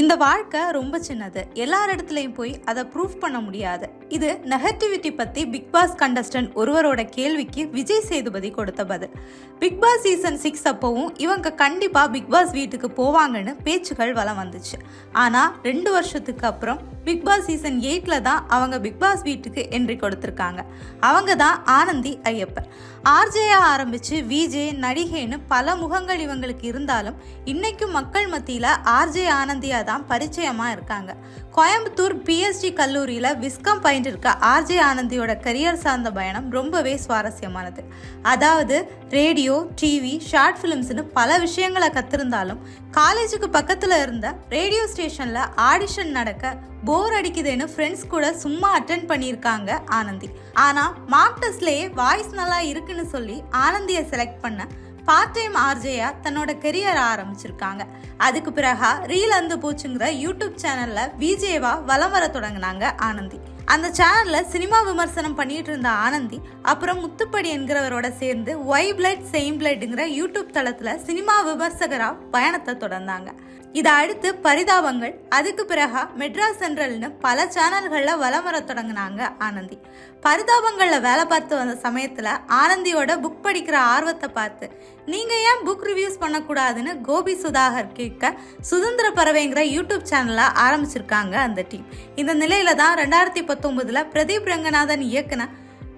இந்த வாழ்க்கை ரொம்ப சின்னது, எல்லார் இடத்துலையும் போய் அதை ப்ரூஃப் பண்ண முடியாது. இது நெகட்டிவிட்டி பற்றி பிக் பாஸ் கண்டஸ்டன்ட் ஒருவரோட கேள்விக்கு விஜய் சேதுபதி கொடுத்த பதில். பிக் பாஸ் சீசன் 6 அப்பவும் இவங்க கண்டிப்பாக பிக் பாஸ் வீட்டுக்கு போவாங்கன்னு பேச்சுகள் வலம் வந்துச்சு. ஆனால் 2 வருஷத்துக்கு அப்புறம் பிக் பாஸ் சீசன் 8ல் தான் அவங்க பிக் பாஸ் வீட்டுக்கு என்ட்ரி கொடுத்துருக்காங்க. அவங்க தான் ஆனந்தி ஐயப்பன். ஆர்ஜேயா ஆரம்பித்து விஜே, நடிகைன்னு பல முகங்கள் இவங்களுக்கு இருந்தாலும் இன்னைக்கும் மக்கள் மத்தியில் ஆர்ஜே ஆனந்தியா தான் பரிச்சயமாக இருக்காங்க. கோயம்புத்தூர் பிஎஸ்டி கல்லூரியில் விஸ்காம் பயின்று இருக்க ஆர்ஜே ஆனந்தியோட கரியர் சார்ந்த பயணம் ரொம்பவே சுவாரஸ்யமானது. அதாவது ரேடியோ, டிவி, ஷார்ட் ஃபிலிம்ஸ்னு பல விஷயங்களை கற்றிருந்தாலும் காலேஜுக்கு பக்கத்தில் இருந்த ரேடியோ ஸ்டேஷனில் ஆடிஷன் நடக்க போர் அடிக்குதுன்னு ஃப்ரெண்ட்ஸ் கூட சும்மா அட்டென்ட் பண்ணியிருக்காங்க ஆனந்தி. ஆனால் மார்க் டெஸ்ட்லேயே வாய்ஸ் நல்லா இருக்குன்னு சொல்லி ஆனந்தியை செலக்ட் பண்ண பார்ட் டைம் ஆர்ஜேயா தன்னோட கெரியர் ஆரம்பிச்சிருக்காங்க. அதுக்கு பிறகா ரீல் அந்து போச்சுங்கிற யூடியூப் சேனல்ல விஜேவா வலம் வர தொடங்கினாங்க ஆனந்தி. அந்த சேனல்ல சினிமா விமர்சனம் பண்ணிட்டு இருந்த ஆனந்தி அப்புறம் முத்துப்படி என்கிறவரோட சேர்ந்து ஒய் பிளட் சேம் பிளட்ங்கிற யூடியூப் தளத்துல சினிமா விமர்சகரா பயணத்தை தொடர்ந்தாங்க. இதை அடுத்து பரிதாபங்கள், அதுக்கு பிறகா மெட்ராஸ் சென்ட்ரல்னு பல சேனல்கள்ல வலம் வர தொடங்கினாங்க ஆனந்தி. பரிதாபங்கள்ல வேலை பார்த்து வந்த சமயத்துல ஆனந்தியோட புக் படிக்கிற ஆர்வத்தை பார்த்து நீங்க ஏன் புக் ரிவ்யூஸ் பண்ணக்கூடாதுன்னு கோபி சுதாகர் கேட்க சுதந்திர பறவைங்கிற யூடியூப் சேனலை ஆரம்பிச்சிருக்காங்க அந்த டீம். இந்த நிலையில தான் 2019 பிரதீப் ரங்கநாதன் இயக்குன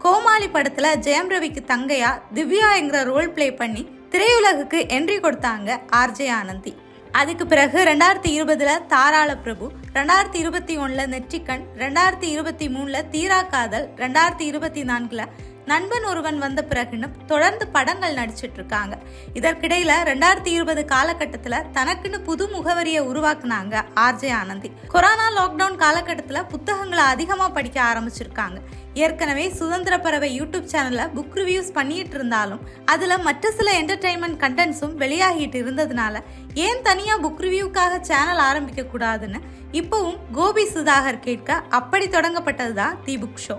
கோமாளி படத்துல ஜெயம் ரவிக்கு தங்கையா திவ்யா என்கிற ரோல் பிளே பண்ணி திரையுலகுக்கு என்ட்ரி கொடுத்தாங்க ஆர்ஜே ஆனந்தி. அதுக்கு பிறகு 2020 தாராள பிரபு, 2021 நெற்றிக்கண், 2023 தீரா காதல், 2024 நண்பன் ஒருவன் வந்த பிறகுன்னு தொடர்ந்து படங்கள் நடிச்சிட்டு இருக்காங்க. இதற்கிடையில 2020 காலகட்டத்துல தனக்குன்னு புது முகவரியை உருவாக்குனாங்க ஆர்ஜே ஆனந்தி. கொரோனா லாக்டவுன் காலகட்டத்துல புத்தகங்களை அதிகமா படிக்க ஆரம்பிச்சிருக்காங்க. ஏற்கனவே சுதந்திர பறவை யூடியூப் சேனல்ல புக் ரிவ்யூஸ் பண்ணிட்டு இருந்தாலும் அதுல மற்ற சில என்டர்டைன்மெண்ட் கண்டென்ட்ஸும் வெளியாகிட்டு இருந்ததுனால ஏன் தனியா புக் ரிவ்யூக்காக சேனல் ஆரம்பிக்க கூடாதுன்னு இப்பவும் கோபி சுதாகர் கேட்க அப்படி தொடங்கப்பட்டதுதான் தி புக் ஷோ.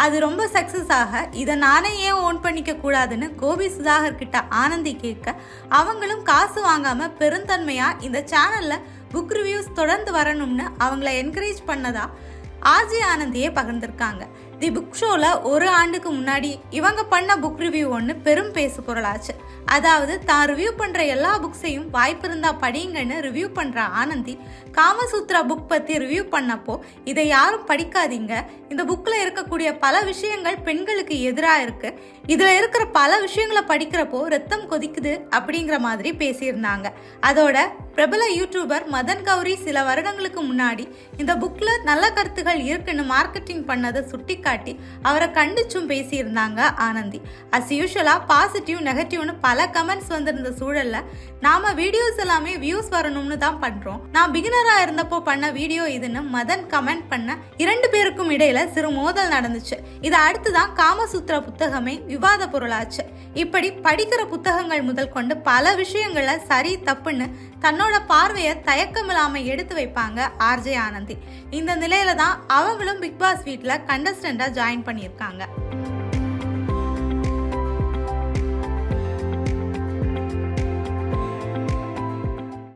அது ரொம்ப சக்சஸ் ஆக இதை நானே ஏன் ஓன் பண்ணிக்க கூடாதுன்னு கோபி சுதாகர் கிட்ட ஆனந்தி கேட்க அவங்களும் காசு வாங்காம பெருந்தன்மையா இந்த சேனல்ல புக் ரிவ்யூஸ் தொடர்ந்து வரணும்னு அவங்கள என்கரேஜ் பண்ணதா ஆர்ஜே ஆனந்தியே பகிர்ந்திருக்காங்க. தி புக் ஷோல ஒரு ஆண்டுக்கு முன்னாடி இவங்க பண்ண புக் ரிவ்யூ ஒன்று பெரும் பேசு பொருளாச்சு. அதாவது தான் ரிவ்யூ பண்ற எல்லா புக்ஸையும் வாய்ப்பு இருந்தா படிங்கன்னு ரிவ்யூ பண்ற ஆனந்தி காமசூத்ரா புக் பத்தி ரிவ்யூ பண்ணப்போ இதை யாரும் படிக்காதீங்க, இந்த புக்ல இருக்கக்கூடிய பல விஷயங்கள் பெண்களுக்கு எதிராக இருக்கு, இதுல இருக்கிற பல விஷயங்களை படிக்கிறப்போ ரத்தம் கொதிக்குது அப்படிங்கிற மாதிரி பேசியிருந்தாங்க. அதோட பிரபல யூடியூபர் மதன் கௌரி சில வருடங்களுக்கு முன்னாடி இந்த புக்ல நல்ல கருத்துகள் இருக்குன்னு மார்க்கெட்டிங் பண்ணதை சுட்டி காட்டி அவரை கண்டிச்சும் பேசியிருந்தாங்க ஆனந்தி. அஸ் யூஷுவலா பாசிட்டிவ் நெகட்டிவ்னு பல கமெண்ட்ஸ் வந்திருந்த சூழல்ல நாம வீடியோஸ் எல்லாமே வியூஸ் வரணும்னு தான் பண்றோம், நான் பிகினரா இருந்தப்போ பண்ண வீடியோ இதுன்னு மதன் கமெண்ட் பண்ண 2 பேருக்கும் இடையில சிறு மோதல் நடந்துச்சு. இதை அடுத்துதான் காமசூத்ரா புத்தகமே விவாத பொருளாச்சு. இப்படி படிக்கிற புத்தகங்கள் முதல் கொண்டு பல விஷயங்கள்ல சரி தப்புன்னு தன்னோட பார்வையை தயக்கமில்லாம எடுத்து வைப்பாங்க ஆர்ஜே ஆனந்தி. இந்த நிலையில தான் அவங்களும் பிக் பாஸ் வீட்ல கண்டஸ்டண்டா ஜாயின் பண்ணியிருக்காங்க.